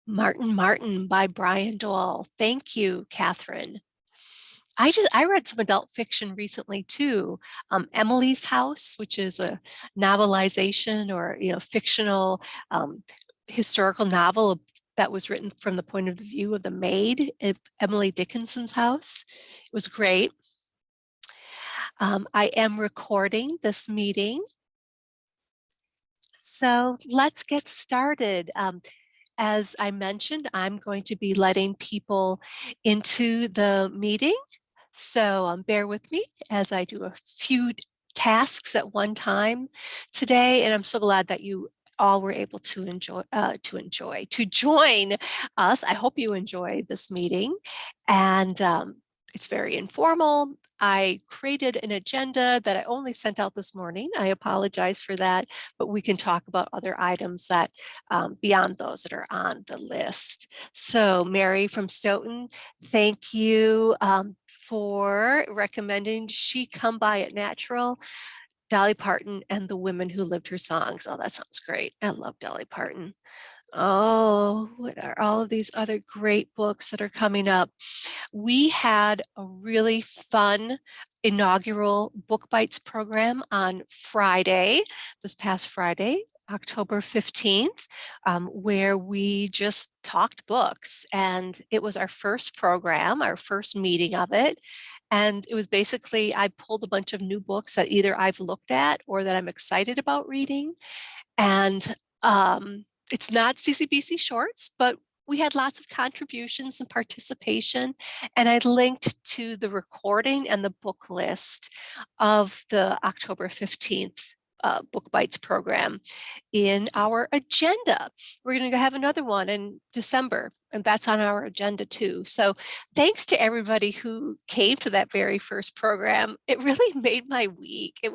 Martin Martin by Brian Dole. Thank you, Catherine. I read some adult fiction recently too. Emily's House, which is a novelization or fictional historical novel that was written from the point of view of the maid at Emily Dickinson's house. It was great. I am recording this meeting, so let's get started. As I mentioned, I'm going to be letting people into the meeting. So bear with me as I do a few tasks at one time today. And I'm so glad that you all were able to join us. I hope you enjoy this meeting. And it's very informal. I created an agenda that I only sent out this morning. I apologize for that, but we can talk about other items that beyond those that are on the list. So Mary from Stoughton, thank you for recommending She Come By It Natural, Dolly Parton and the Women Who Lived Her Songs. Oh, that sounds great. I love Dolly Parton. Oh, what are all of these other great books that are coming up? We had a really fun inaugural Book Bites program on Friday, this past Friday, October 15th, where we just talked books. And it was our first program, our first meeting of it. And it was basically, I pulled a bunch of new books that either I've looked at or that I'm excited about reading. And it's not CCBC Shorts, but we had lots of contributions and participation, and I linked to the recording and the book list of the October 15th Book Bites program in our agenda. We're going to have another one in December, and that's on our agenda too. So thanks to everybody who came to that very first program. It really made my week. I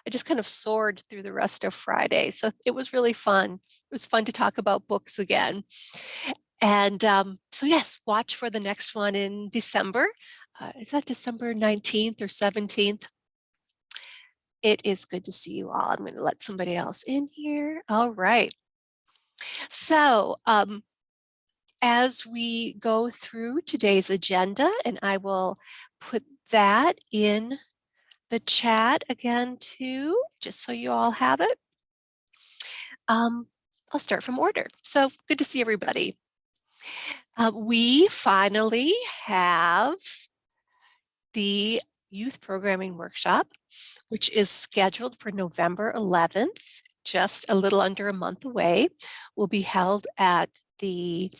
just kind of soared through the rest of Friday. So it was really fun. It was fun to talk about books again. And so yes, watch for the next one in December. Is that December 19th or 17th? It is good to see you all. I'm going to let somebody else in here. All right. So as we go through today's agenda, and I will put that in the chat again too, just so you all have it. I'll start from order. So good to see everybody. We finally have the youth programming workshop, which is scheduled for November 11th, just a little under a month away. Will be held at the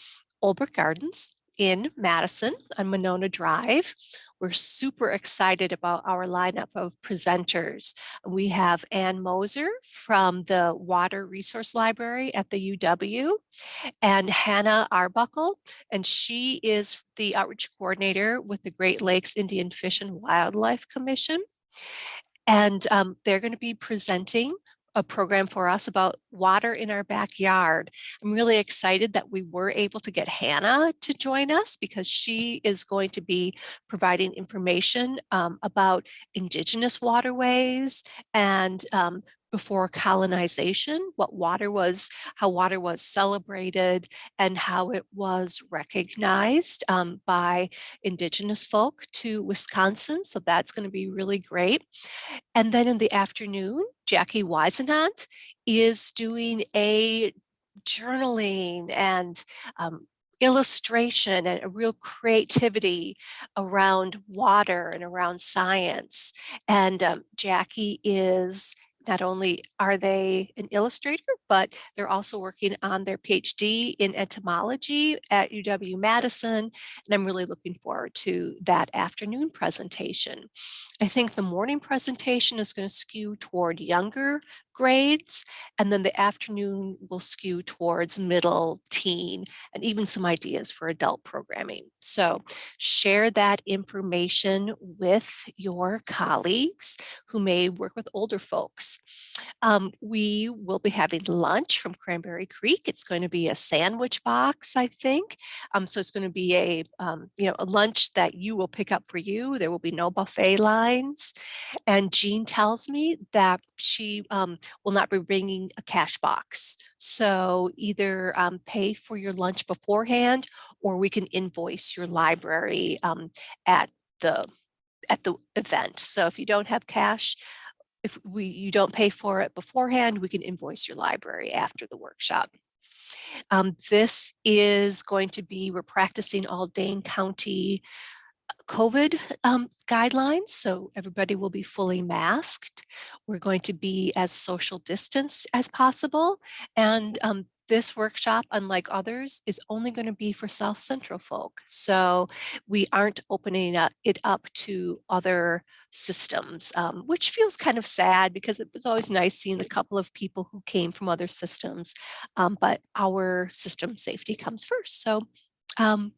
Olbrook Gardens in Madison on Monona Drive. We're super excited about our lineup of presenters. We have Ann Moser from the Water Resource Library at the UW, and Hannah Arbuckle, and she is the outreach coordinator with the Great Lakes Indian Fish and Wildlife Commission. And they're going to be presenting a program for us about water in our backyard. I'm really excited that we were able to get Hannah to join us because she is going to be providing information about indigenous waterways and before colonization, how water was celebrated and how it was recognized by indigenous folk to Wisconsin. So that's going to be really great. And then in the afternoon, Jackie Weisenant is doing a journaling and illustration and a real creativity around water and around science. And Jackie is not only are they an illustrator, but they're also working on their PhD in entomology at UW-Madison. And I'm really looking forward to that afternoon presentation. I think the morning presentation is going to skew toward younger grades, and then the afternoon will skew towards middle, teen, and even some ideas for adult programming. So share that information with your colleagues who may work with older folks. We will be having lunch from Cranberry Creek. It's going to be a sandwich box, I think. So it's going to be a lunch that you will pick up for you. There will be no buffet lines. And Jean tells me that she will not be bringing a cash box. So either pay for your lunch beforehand, or we can invoice your library at the event. So if you don't have cash, if you don't pay for it beforehand, we can invoice your library after the workshop. This is going to be, we're practicing all Dane County COVID guidelines, so everybody will be fully masked. We're going to be as social distanced as possible, and this workshop, unlike others, is only going to be for South Central folk. So we aren't opening it up to other systems, which feels kind of sad because it was always nice seeing a couple of people who came from other systems, but our system safety comes first. So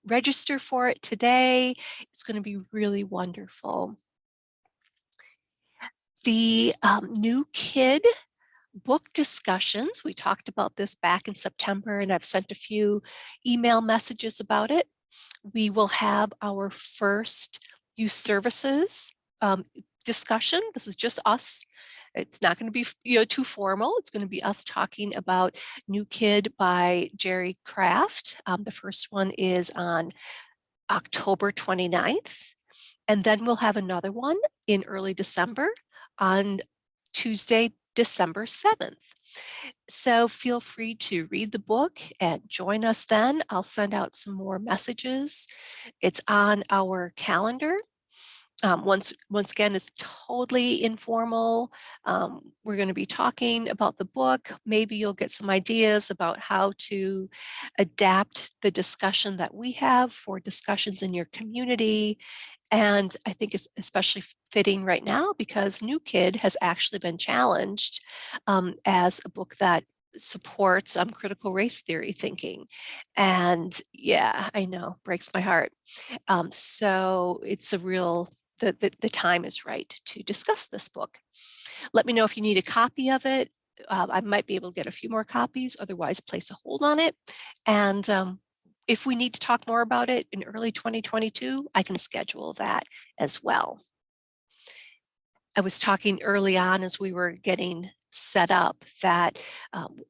register for it today. It's going to be really wonderful. The new kid book discussions, we talked about this back in September, and I've sent a few email messages about it. We will have our first youth services discussion. This is just us. It's not going to be too formal. It's going to be us talking about New Kid by Jerry Craft. The first one is on October 29th. And then we'll have another one in early December on Tuesday, December 7th. So feel free to read the book and join us then. I'll send out some more messages. It's on our calendar. Once again, it's totally informal. We're going to be talking about the book. Maybe you'll get some ideas about how to adapt the discussion that we have for discussions in your community. And I think it's especially fitting right now because New Kid has actually been challenged as a book that supports critical race theory thinking. And yeah, I know, breaks my heart. So it's a real, the time is right to discuss this book. Let me know if you need a copy of it. I might be able to get a few more copies, otherwise place a hold on it. And if we need to talk more about it in early 2022, I can schedule that as well. I was talking early on as we were getting set up that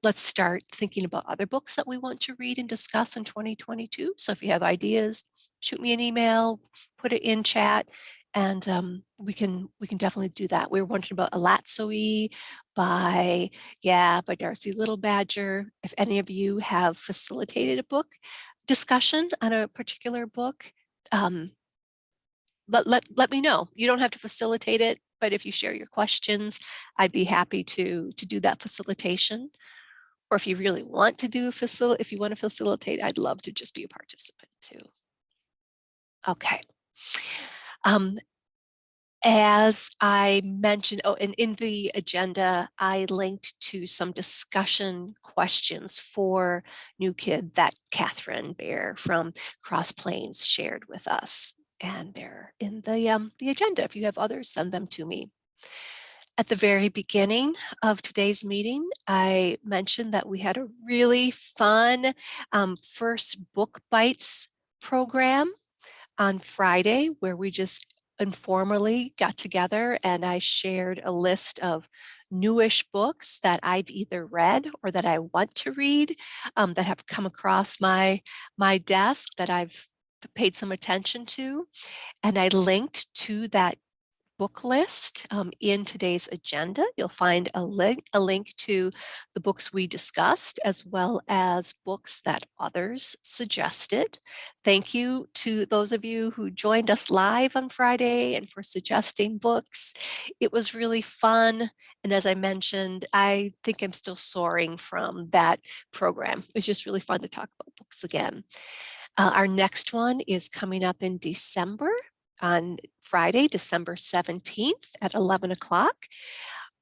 let's start thinking about other books that we want to read and discuss in 2022. So if you have ideas, shoot me an email, put it in chat, and we can definitely do that. We were wondering about Alatsoi by Darcy Little Badger. If any of you have facilitated a book discussion on a particular book, let me know. You don't have to facilitate it, but if you share your questions, I'd be happy to do that facilitation. Or if you really want to do if you want to facilitate, I'd love to just be a participant too. Okay. As I mentioned, and in the agenda, I linked to some discussion questions for New Kid that Catherine Bear from Cross Plains shared with us. And they're in the agenda. If you have others, send them to me. At the very beginning of today's meeting, I mentioned that we had a really fun first Book Bites program on Friday, where we just informally got together and I shared a list of newish books that I've either read or that I want to read, that have come across my desk that I've paid some attention to. And I linked to that book list in today's agenda. You'll find a link to the books we discussed, as well as books that others suggested. Thank you to those of you who joined us live on Friday and for suggesting books. It was really fun. And as I mentioned, I think I'm still soaring from that program. It was just really fun to talk about books again. Our next one is coming up in December, on Friday, December 17th at 11 o'clock.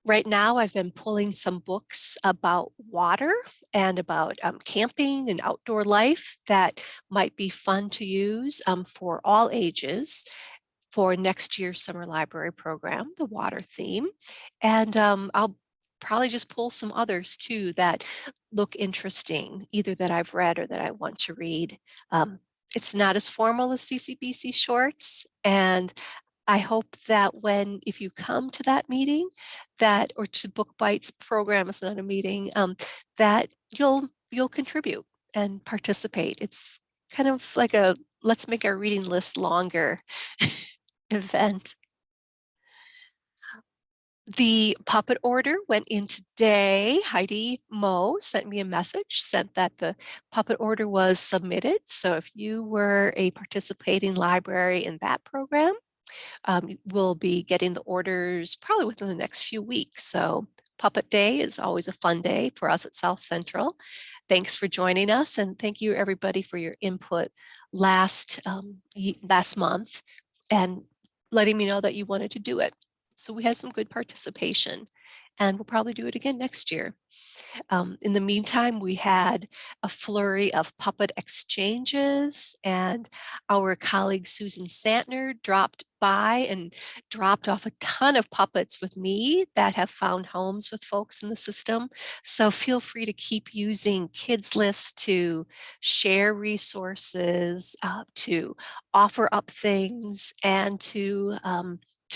Right now, I've been pulling some books about water and about camping and outdoor life that might be fun to use for all ages for next year's summer library program, the water theme. And I'll probably just pull some others too that look interesting, either that I've read or that I want to read. Um, it's not as formal as CCBC Shorts, and I hope that if you come to that meeting, or to Book Bites program, it's not a meeting, that you'll contribute and participate. It's kind of like a let's make our reading list longer event. The puppet order went in today. Heidi Moe sent me a message, said that the puppet order was submitted. So if you were a participating library in that program, we'll be getting the orders probably within the next few weeks. So Puppet Day is always a fun day for us at South Central. Thanks for joining us, and thank you everybody for your input last month and letting me know that you wanted to do it. So we had some good participation, and we'll probably do it again next year. In the meantime, we had a flurry of puppet exchanges, and our colleague Susan Santner dropped by and dropped off a ton of puppets with me that have found homes with folks in the system. So feel free to keep using Kids List to share resources, to offer up things, and to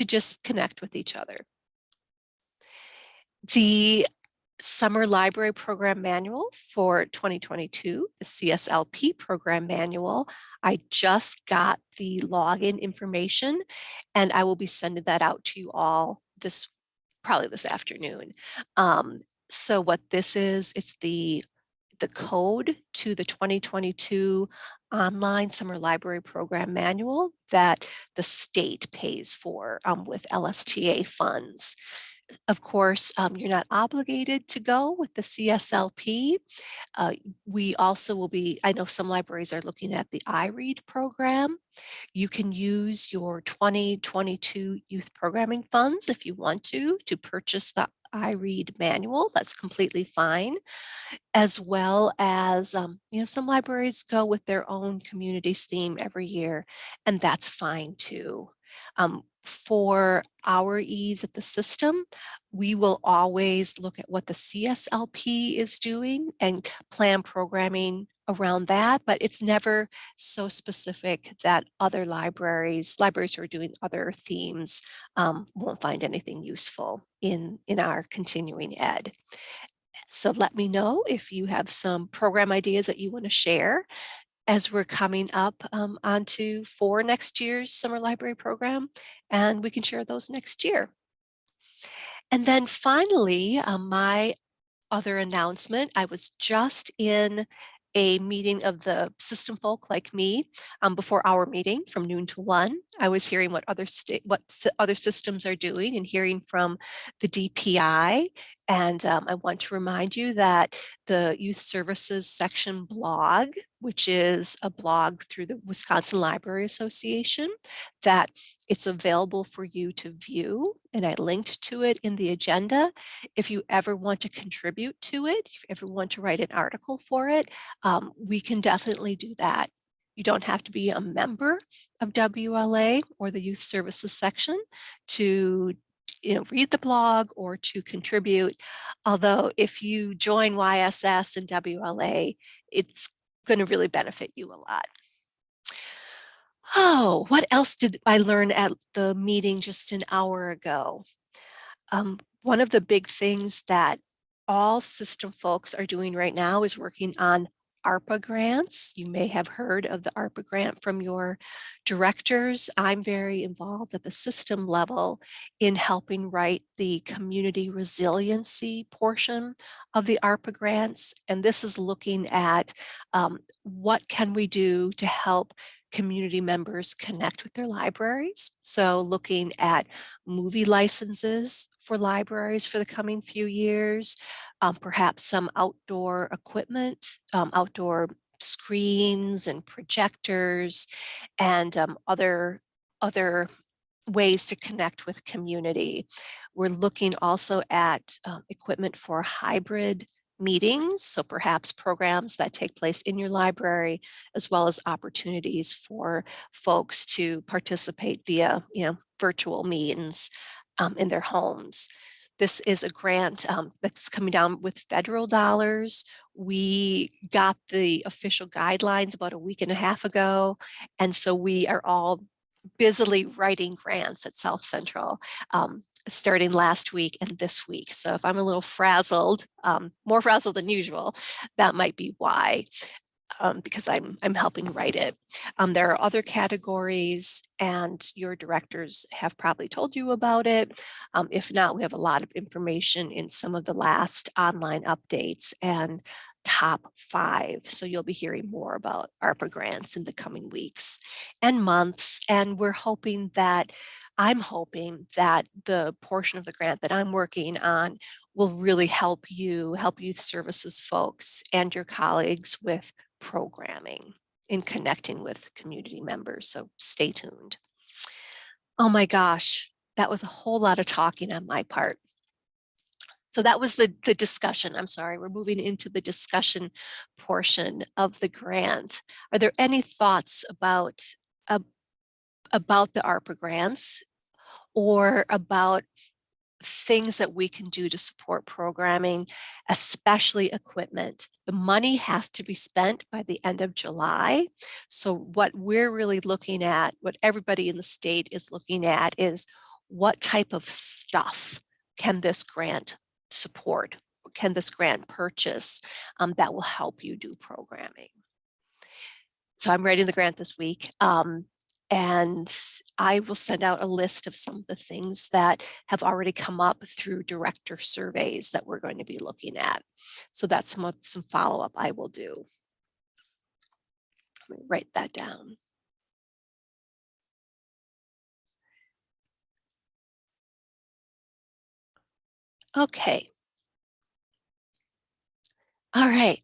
just connect with each other. The Summer Library Program Manual for 2022, the CSLP Program Manual. I just got the login information, and I will be sending that out to you all probably this afternoon. So what this is, it's the code to the 2022 online Summer Library Program Manual that the state pays for with LSTA funds. Of course, you're not obligated to go with the CSLP. We also will be, I know some libraries are looking at the iRead program. You can use your 2022 youth programming funds if you want to purchase the iRead manual. That's completely fine, as well as, some libraries go with their own communities theme every year, and that's fine too. For our ease at the system, we will always look at what the CSLP is doing and plan programming around that, but it's never so specific that other libraries who are doing other themes won't find anything useful in our continuing ed. So let me know if you have some program ideas that you want to share as we're coming up onto for next year's summer library program, and we can share those next year. And then finally, my other announcement, I was just in a meeting of the system folk like me before our meeting from noon to 1. I was hearing what other systems are doing and hearing from the DPI. And I want to remind you that the Youth Services Section blog, which is a blog through the Wisconsin Library Association, that it's available for you to view, and I linked to it in the agenda. If you ever want to contribute to it, if you ever want to write an article for it, we can definitely do that. You don't have to be a member of WLA or the Youth Services section to read the blog or to contribute. Although if you join YSS and WLA, it's going to really benefit you a lot. Oh, what else did I learn at the meeting just an hour ago? One of the big things that all system folks are doing right now is working on ARPA grants. You may have heard of the ARPA grant from your directors. I'm very involved at the system level in helping write the community resiliency portion of the ARPA grants. And this is looking at what can we do to help community members connect with their libraries. So looking at movie licenses for libraries for the coming few years, perhaps some outdoor equipment, outdoor screens and projectors, and other ways to connect with community. We're looking also at equipment for hybrid meetings, so perhaps programs that take place in your library, as well as opportunities for folks to participate via virtual means in their homes. This is a grant that's coming down with federal dollars. We got the official guidelines about a week and a half ago, and so we are all busily writing grants at South Central, starting last week and this week. So if I'm a little frazzled, more frazzled than usual, that might be why. Because I'm helping write it. There are other categories, and your directors have probably told you about it. If not, we have a lot of information in some of the last online updates and top 5. So you'll be hearing more about ARPA grants in the coming weeks and months. And I'm hoping that the portion of the grant that I'm working on will really help youth services folks and your colleagues with programming in connecting with community members. So stay tuned. Oh my gosh, that was a whole lot of talking on my part. So that was the discussion. I'm sorry, we're moving into the discussion portion of the grant. Are there any thoughts about the ARPA grants or about things that we can do to support programming, especially equipment? The money has to be spent by the end of July. So what we're really looking at, what everybody in the state is looking at, is what type of stuff can this grant support? Can this grant purchase that will help you do programming? So I'm writing the grant this week. And I will send out a list of some of the things that have already come up through director surveys that we're going to be looking at. So that's some follow-up I will do. Let me write that down. Okay. All right.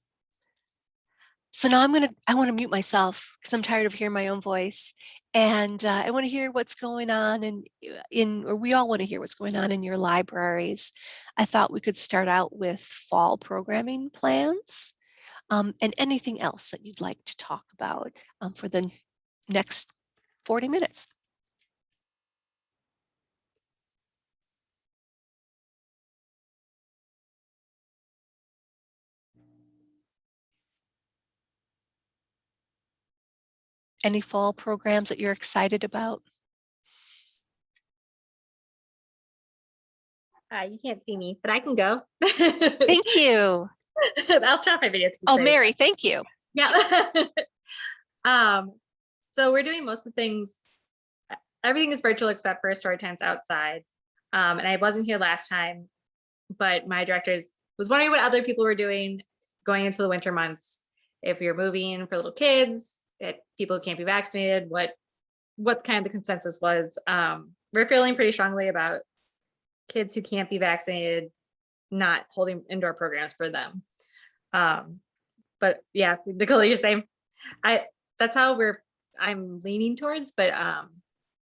So now I want to mute myself because I'm tired of hearing my own voice. And I want to hear what's going on or we all want to hear what's going on in your libraries. I thought we could start out with fall programming plans and anything else that you'd like to talk about for the next 40 minutes. Any fall programs that you're excited about? You can't see me, but I can go. Thank you. I'll try my video. Oh, Mary, thank you. Yeah. So we're doing most of the things. Everything is virtual except for story times outside. And I wasn't here last time, but my directors was wondering what other people were doing going into the winter months. If you're moving for little kids, people who can't be vaccinated, what kind of the consensus was. We're feeling pretty strongly about kids who can't be vaccinated not holding indoor programs for them. But yeah, Nicole, you're saying that's how I'm leaning towards, but I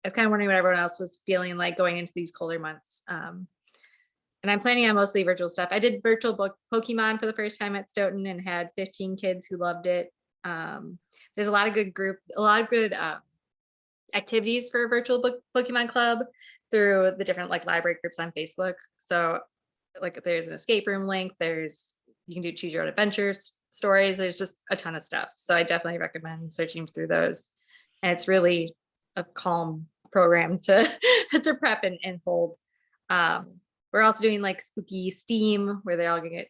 was kind of wondering what everyone else was feeling like going into these colder months. And I'm planning on mostly virtual stuff. I did virtual book Pokemon for the first time at Stoughton and had 15 kids who loved it. There's a lot of good activities for virtual book Pokemon club through the different like library groups on Facebook. So like there's an escape room link, you can do choose your own adventures stories. There's just a ton of stuff. So I definitely recommend searching through those. And it's really a calm program to to prep and hold. We're also doing like spooky steam where they're all gonna get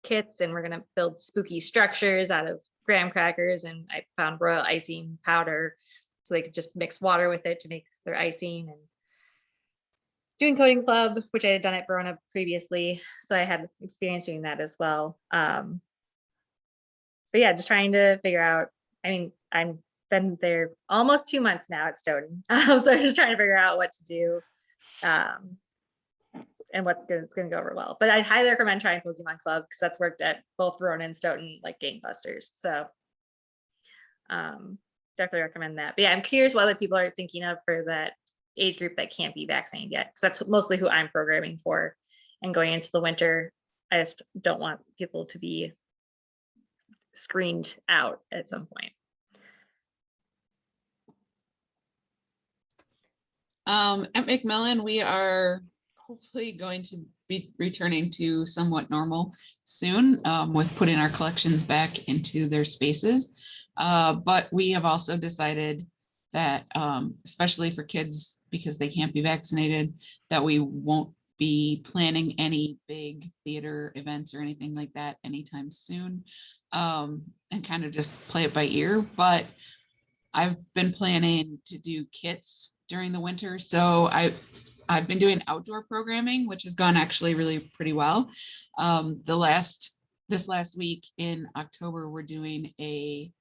kits and we're gonna build spooky structures out of graham crackers, and I found royal icing powder so they could just mix water with it to make their icing. And doing coding club, which I had done at Verona previously, so I had experience doing that as well. But yeah, just trying to figure out. I mean, I've been there almost 2 months now at Stoughton, so I'm just trying to figure out what to do, and what's going to go over well. But I highly recommend trying Pokemon Club because that's worked at both Verona and Stoughton like gangbusters. So definitely recommend that. But yeah, I'm curious what other people are thinking of for that age group that can't be vaccinated yet, because that's mostly who I'm programming for. And going into the winter, I just don't want people to be screened out at some point. At Macmillan, we are hopefully going to be returning to somewhat normal soon, with putting our collections back into their spaces. But we have also decided that, especially for kids, because they can't be vaccinated, that we won't be planning any big theater events or anything like that anytime soon, and kind of just play it by ear. But I've been planning to do kits during the winter. So I've been doing outdoor programming, which has gone actually really pretty well. This last week in October, we're doing a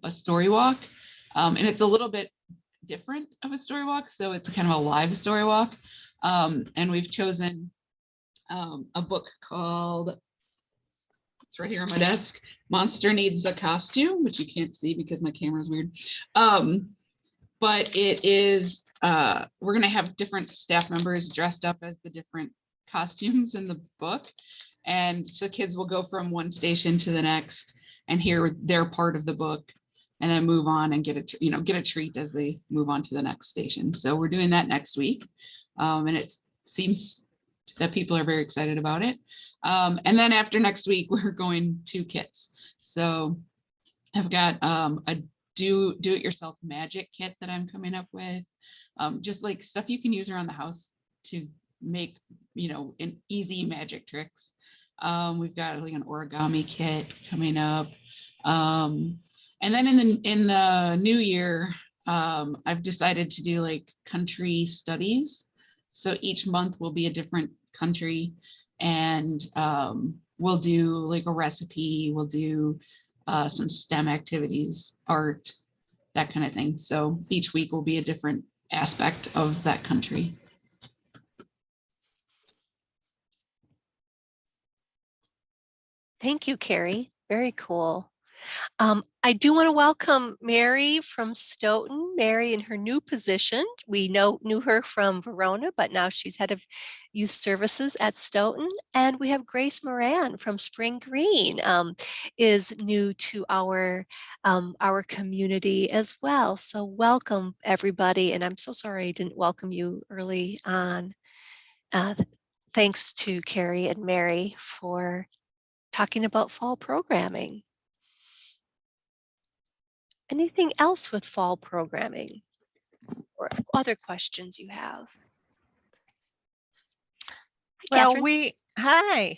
story walk. And it's a little bit different of a story walk. So it's kind of a live story walk. And we've chosen a book called, it's right here on my desk, Monster Needs a Costume, which you can't see because my camera's weird. But it is, we're gonna have different staff members dressed up as the different costumes in the book. And so kids will go from one station to the next and hear their part of the book and then move on and get a treat as they move on to the next station. So we're doing that next week. And it seems that people are very excited about it. And then after next week, we're going to kits. So I've got a do-it-yourself magic kit that I'm coming up with. Just like stuff you can use around the house to make, an easy magic tricks. We've got like an origami kit coming up. And then in the new year, I've decided to do like country studies. So each month will be a different country, and we'll do like a recipe, we'll do some STEM activities, art, that kind of thing. So each week will be a different aspect of that country. Thank you, Carrie. Very cool. I do want to welcome Mary from Stoughton. Mary in her new position. We knew her from Verona, but now she's head of youth services at Stoughton. And we have Grace Moran from Spring Green, is new to our community as well. So welcome everybody. And I'm so sorry I didn't welcome you early on. Thanks to Carrie and Mary for talking about fall programming. Anything else with fall programming or other questions you have? Hi, Catherine. Hi.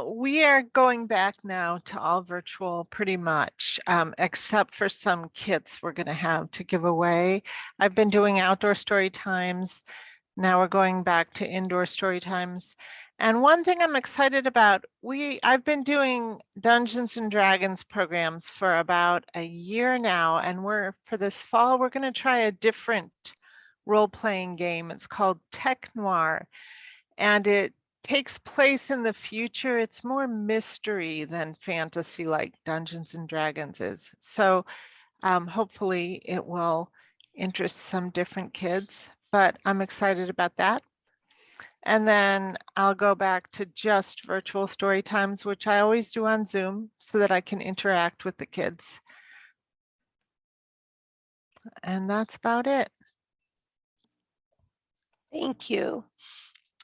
We are going back now to all virtual pretty much, except for some kits we're going to have to give away. I've been doing outdoor story times. Now we're going back to indoor story times. And one thing I'm excited about, I've been doing Dungeons and Dragons programs for about a year now, and for this fall, we're going to try a different role-playing game. It's called Tech Noir, and it takes place in the future. It's more mystery than fantasy like Dungeons and Dragons is. So hopefully it will interest some different kids, but I'm excited about that. And then I'll go back to just virtual story times, which I always do on Zoom so that I can interact with the kids. And that's about it. Thank you.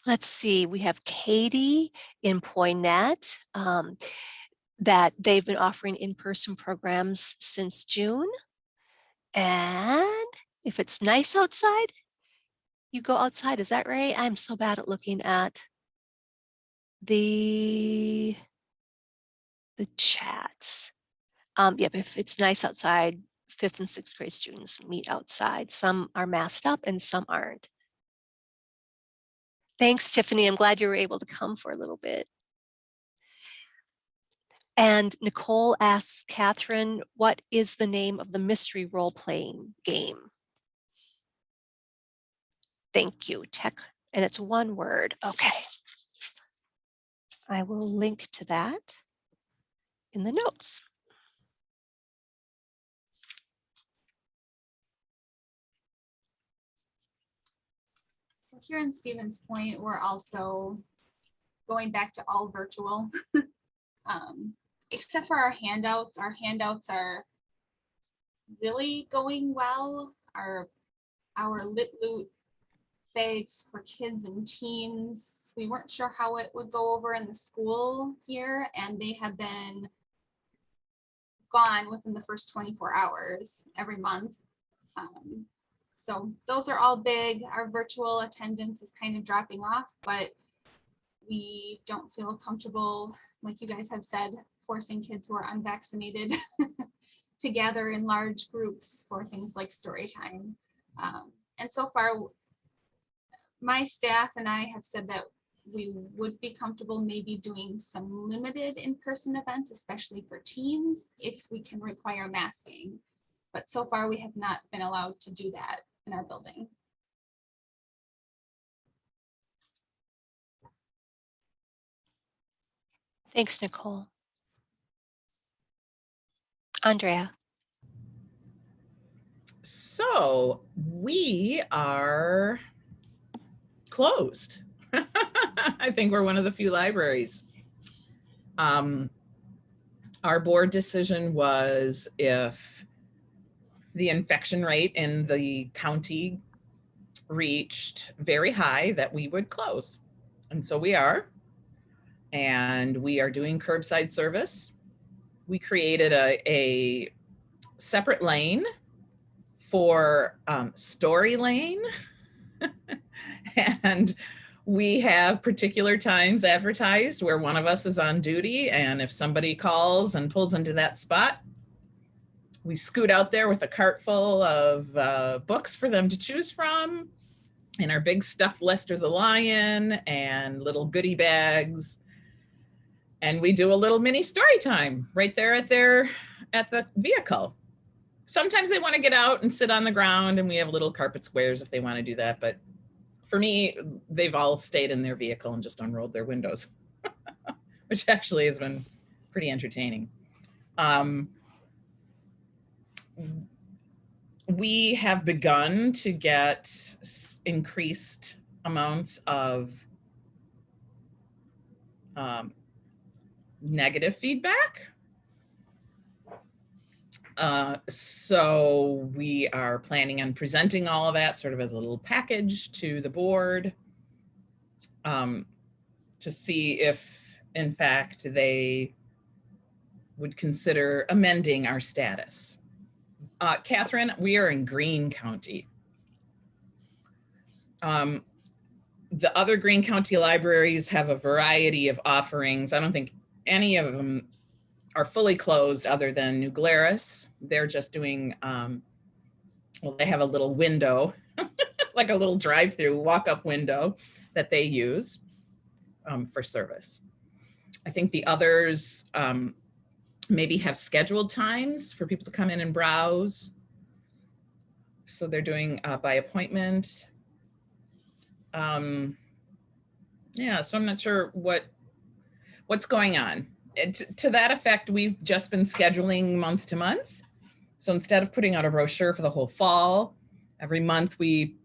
Let's see, we have Katie in Poinet, that they've been offering in-person programs since June. And if it's nice outside, you go outside, is that right? I'm so bad at looking at the chats. Yep, if it's nice outside, 5th and 6th grade students meet outside. Some are masked up and some aren't. Thanks, Tiffany. I'm glad you were able to come for a little bit. And Nicole asks Catherine, what is the name of the mystery role-playing game? Thank you, Tech, and it's one word. Okay. I will link to that in the notes. So here in Stevens Point, we're also going back to all virtual, except for our handouts. Our handouts are really going well. Our Lit Loot bags for kids and teens. We weren't sure how it would go over in the school here, and they have been gone within the first 24 hours every month. So those are all big. Our virtual attendance is kind of dropping off, but we don't feel comfortable, like you guys have said, forcing kids who are unvaccinated to gather in large groups for things like story time. And so far, my staff and I have said that we would be comfortable maybe doing some limited in-person events, especially for teens, if we can require masking. But so far, we have not been allowed to do that in our building. Thanks, Nicole. Andrea. So we are closed. I think we're one of the few libraries. Our board decision was if the infection rate in the county reached very high, that we would close. And so we are. And we are doing curbside service. We created a separate lane for story lane. And we have particular times advertised where one of us is on duty. And if somebody calls and pulls into that spot, we scoot out there with a cart full of books for them to choose from, and our big stuffed Lester the Lion and little goodie bags. And we do a little mini story time right there at the vehicle. Sometimes they want to get out and sit on the ground, and we have little carpet squares if they want to do that. But for me, they've all stayed in their vehicle and just unrolled their windows, which actually has been pretty entertaining. We have begun to get increased amounts of negative feedback. So we are planning on presenting all of that sort of as a little package to the board to see if, in fact, they would consider amending our status. Catherine, we are in Greene County. The other Greene County libraries have a variety of offerings. I don't think any of them are fully closed other than New Glarus. They're just doing, well, they have a little window, like a little drive-through walk-up window that they use for service. I think the others maybe have scheduled times for people to come in and browse. So they're doing by appointment. Yeah, so I'm not sure what's going on. To that effect, we've just been scheduling month to month. So instead of putting out a brochure for the whole fall, every month we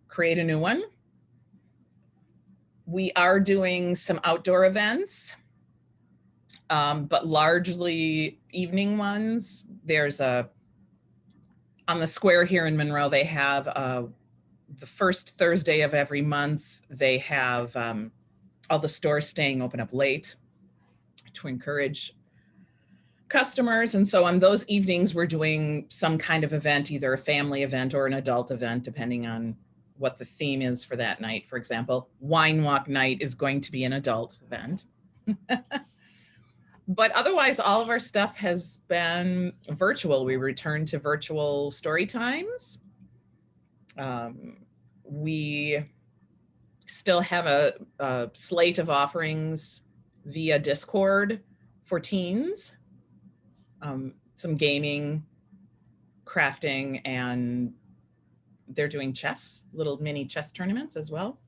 create a new one. We are doing some outdoor events, but largely evening ones. There's on the square here in Monroe, they have the first Thursday of every month, they have all the stores staying open up late to encourage customers. And so on those evenings, we're doing some kind of event, either a family event or an adult event, depending on what the theme is for that night. For example, Wine Walk Night is going to be an adult event. But otherwise, all of our stuff has been virtual. We returned to virtual story times. We still have a slate of offerings via Discord for teens, some gaming, crafting, and they're doing chess, little mini chess tournaments as well.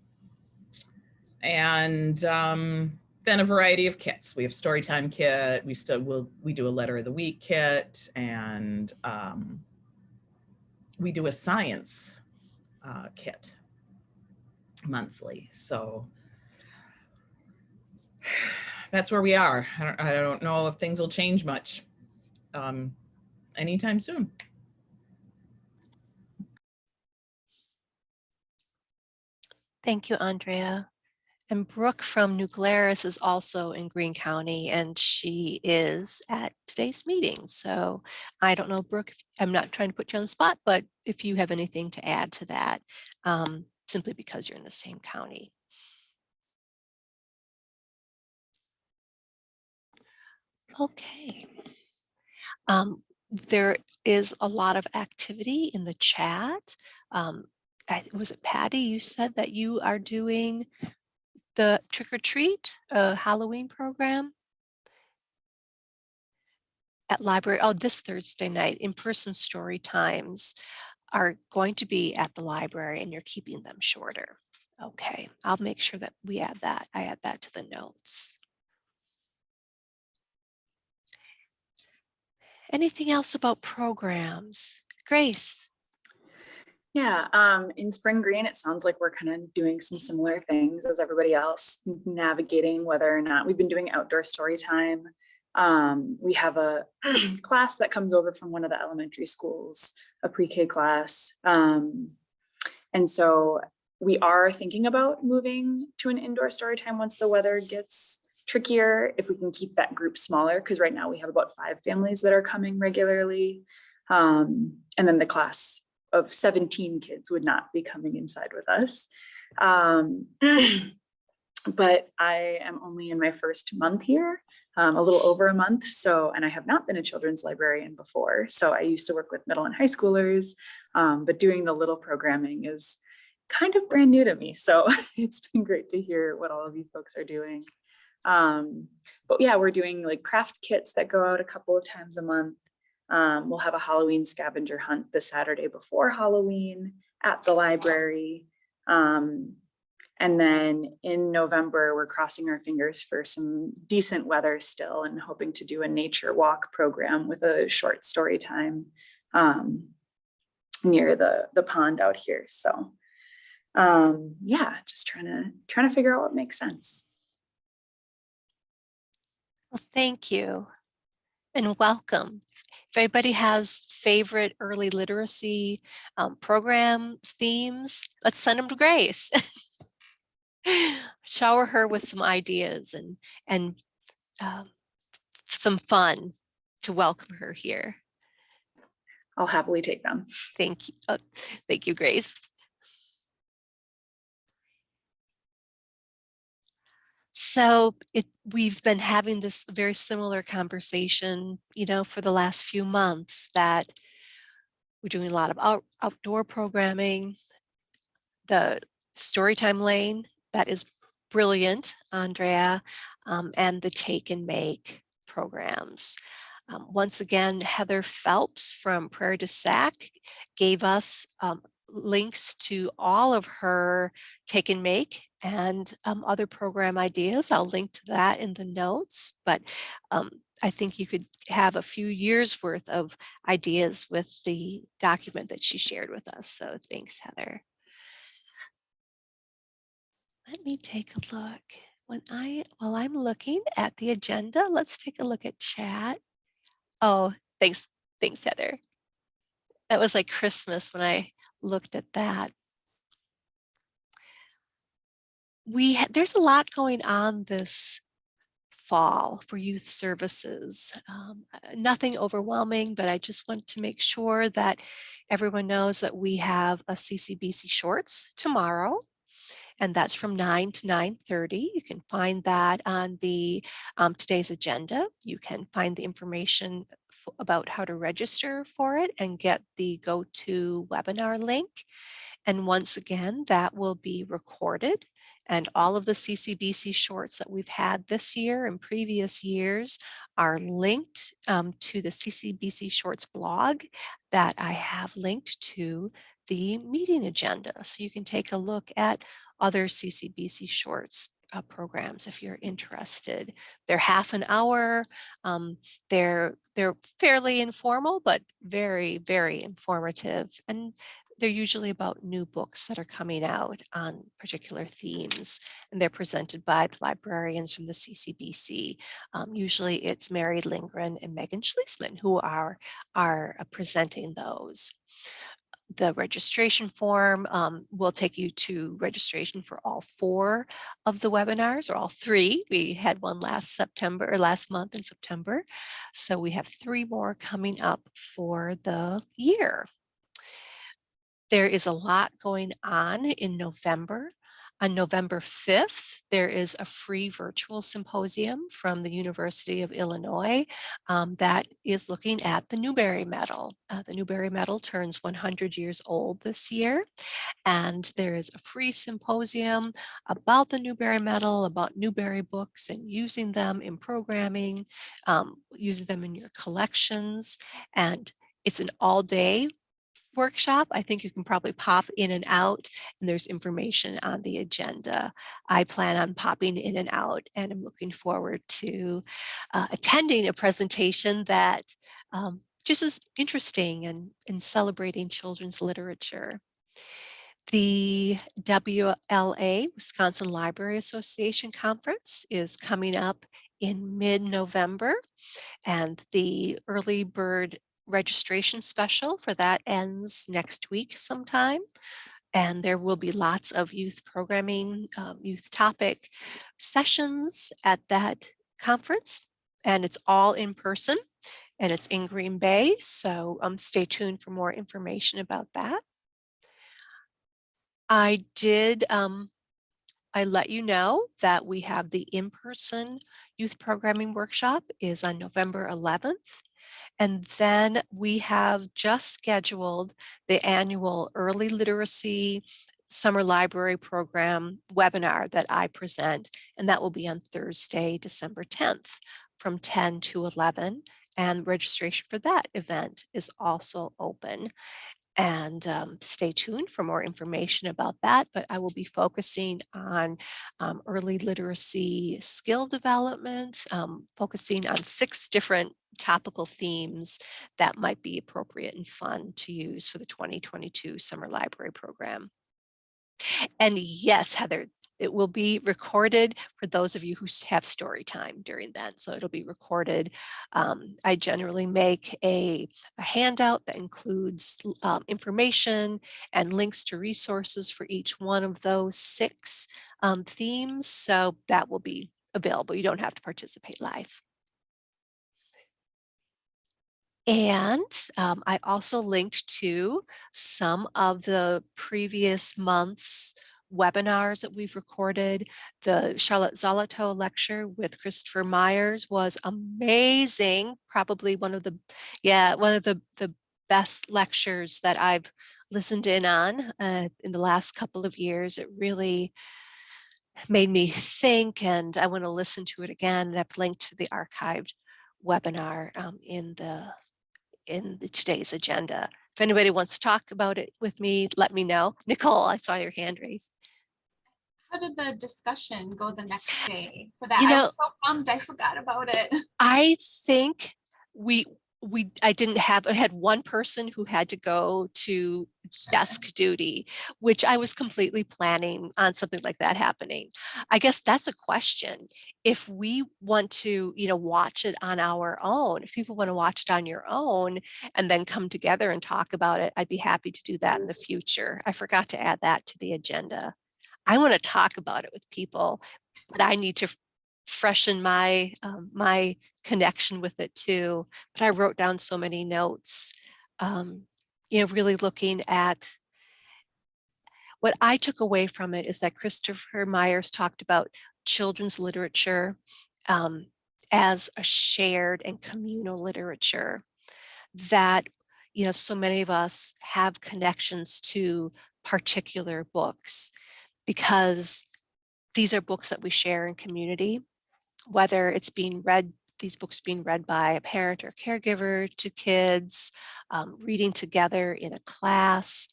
And then a variety of kits. We have Storytime kit. We do a letter of the week kit, and we do a science kit monthly. So that's where we are. I don't know if things will change much anytime soon. Thank you, Andrea. And Brooke from New Glarus is also in Greene County, and she is at today's meeting. So I don't know, Brooke, I'm not trying to put you on the spot, but if you have anything to add to that, simply because you're in the same county. Okay. There is a lot of activity in the chat. Was it Patty? You said that you are doing the trick or treat Halloween program at library. Oh, this Thursday night, in-person story times are going to be at the library and you're keeping them shorter. Okay, I'll make sure that we add that. I add that to the notes. Anything else about programs? Grace? Yeah, in Spring Green, it sounds like we're kind of doing some similar things as everybody else, navigating whether or not we've been doing outdoor story time. We have a class that comes over from one of the elementary schools, a pre-K class. And so we are thinking about moving to an indoor story time once the weather gets trickier, if we can keep that group smaller, because right now we have about 5 families that are coming regularly. And then the class of 17 kids would not be coming inside with us. But I am only in my first month here, a little over a month. So, and I have not been a children's librarian before. So I used to work with middle and high schoolers, but doing the little programming is kind of brand new to me. So it's been great to hear what all of you folks are doing. But yeah, we're doing like craft kits that go out a couple of times a month. We'll have a Halloween scavenger hunt the Saturday before Halloween at the library. And then in November, we're crossing our fingers for some decent weather still and hoping to do a nature walk program with a short story time near the pond out here. So yeah, just trying to figure out what makes sense. Well, thank you and welcome. If anybody has favorite early literacy program themes, let's send them to Grace. Shower her with some ideas and some fun to welcome her here. I'll happily take them. Thank you. Thank you, Grace. So we've been having this very similar conversation, for the last few months, that we're doing a lot of outdoor programming. The Storytime Lane, that is brilliant, Andrea, and the Take and Make programs. Once again, Heather Phelps from Prairie du Sac gave us links to all of her Take and Make and other program ideas. I'll link to that in the notes, but I think you could have a few years worth of ideas with the document that she shared with us. So thanks, Heather. Let me take a look. While I'm looking at the agenda, let's take a look at chat. Oh, thanks, Heather. That was like Christmas when I looked at that. There's a lot going on this fall for youth services. Nothing overwhelming, but I just want to make sure that everyone knows that we have a CCBC Shorts tomorrow. And that's from 9 to 9:30. You can find that on the today's agenda. You can find the information about how to register for it and get the go-to webinar link. And once again, that will be recorded. And all of the CCBC shorts that we've had this year and previous years are linked to the CCBC Shorts blog that I have linked to the meeting agenda. So you can take a look at other CCBC Shorts programs if you're interested. They're half an hour. They're fairly informal, but very, very informative. And they're usually about new books that are coming out on particular themes, and they're presented by the librarians from the CCBC. Usually it's Mary Lindgren and Megan Schlesman who are presenting those. The registration form will take you to registration for all 4 of the webinars, or all 3. We had one last September, or last month in September. So we have 3 more coming up for the year. There is a lot going on in November. On November 5th, there is a free virtual symposium from the University of Illinois that is looking at the Newbery Medal. The Newbery Medal turns 100 years old this year, and there is a free symposium about the Newbery Medal, about Newbery books and using them in programming, using them in your collections, and it's an all-day workshop. I think you can probably pop in and out, and there's information on the agenda. I plan on popping in and out, and I'm looking forward to attending a presentation that just is interesting and celebrating children's literature. The WLA, Wisconsin Library Association Conference, is coming up in mid-November, and the early bird registration special for that ends next week sometime. And there will be lots of youth programming, youth topic sessions at that conference. And it's all in person, and it's in Green Bay. So stay tuned for more information about that. I let you know that we have the in-person youth programming workshop is on November 11th. And then we have just scheduled the annual Early Literacy Summer Library Program webinar that I present, and that will be on Thursday, December 10th from 10 to 11. And registration for that event is also open. And stay tuned for more information about that, but I will be focusing on early literacy skill development, focusing on 6 different topical themes that might be appropriate and fun to use for the 2022 Summer Library Program. And yes, Heather, it will be recorded for those of you who have story time during that. So it'll be recorded. I generally make a handout that includes information and links to resources for each one of those 6 themes. So that will be available. You don't have to participate live. And I also linked to some of the previous months' webinars that we've recorded. The Charlotte Zolotow lecture with Christopher Myers was amazing. Probably one of the best lectures that I've listened in on in the last couple of years. It really made me think, and I want to listen to it again. And I've linked to the archived webinar in today's agenda. If anybody wants to talk about it with me, let me know. Nicole, I saw your hand raised. How did the discussion go the next day for that? You I know, was so bummed I forgot about it. I think I had one person who had to go to desk duty, which I was completely planning on something like that happening. I guess that's a question. If we want to, watch it on our own, if people want to watch it on your own and then come together and talk about it, I'd be happy to do that in the future. I forgot to add that to the agenda. I want to talk about it with people, but I need to freshen my my connection with it too. But I wrote down so many notes, really looking at what I took away from it is that Christopher Myers talked about children's literature as a shared and communal literature, that so many of us have connections to particular books because these are books that we share in community, whether it's being read, these books being read by a parent or caregiver to kids, reading together in a class,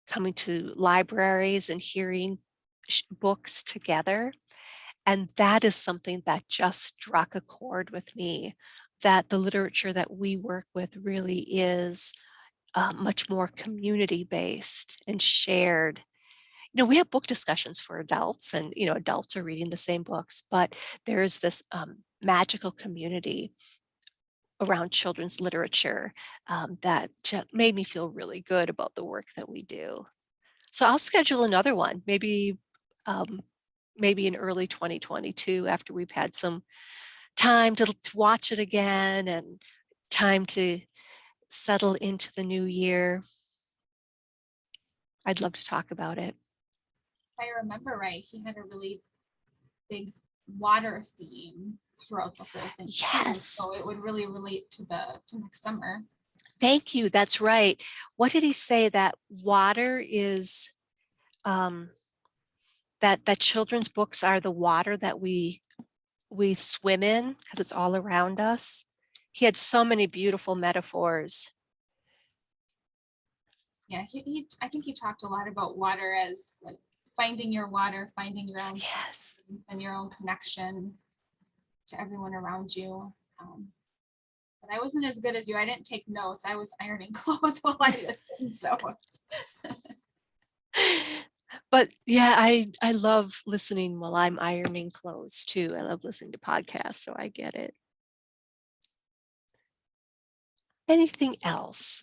coming to libraries and hearing books together. And that is something that just struck a chord with me, that the literature that we work with really is much more community-based and shared. We have book discussions for adults, and adults are reading the same books, but there's this magical community around children's literature that made me feel really good about the work that we do. So I'll schedule another one, maybe in early 2022 after we've had some time to watch it again and time to settle into the new year. I'd love to talk about it. If I remember right, he had a really big water theme throughout the whole thing. too, Yes. So it would really relate to next summer. Thank you. That's right. What did he say? That water is that children's books are the water that we swim in because it's all around us. He had so many beautiful metaphors. Yeah, I think he talked a lot about water as like finding your water, finding your own Yes. and your own connection to everyone around you. But I wasn't as good as you. I didn't take notes. I was ironing clothes while I listened. So But yeah, I love listening while I'm ironing clothes too. I love listening to podcasts, so I get it. Anything else?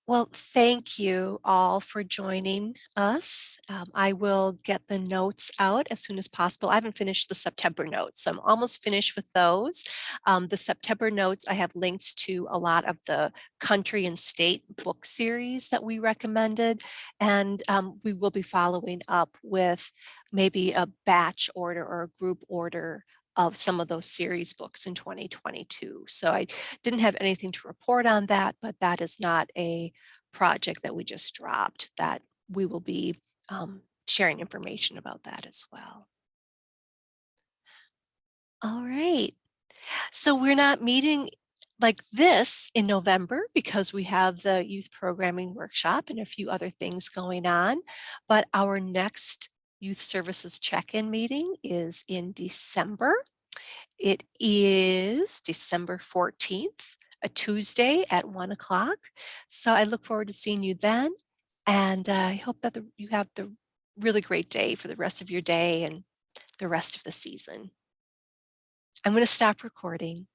Well, thank you all for joining us. I will get the notes out as soon as possible. I haven't finished the September notes, so I'm almost finished with those. The September notes, I have links to a lot of the country and state book series that we recommended, and we will be following up with maybe a batch order or a group order of some of those series books in 2022. So I didn't have anything to report on that, but that is not a project that we just dropped, that we will be sharing information about that as well. All right. So we're not meeting like this in November because we have the youth programming workshop and a few other things going on, but our next youth services check-in meeting is in December. It is December 14th, a Tuesday at 1 o'clock. So I look forward to seeing you then. And I hope that you have the really great day for the rest of your day and the rest of the season. I'm going to stop recording.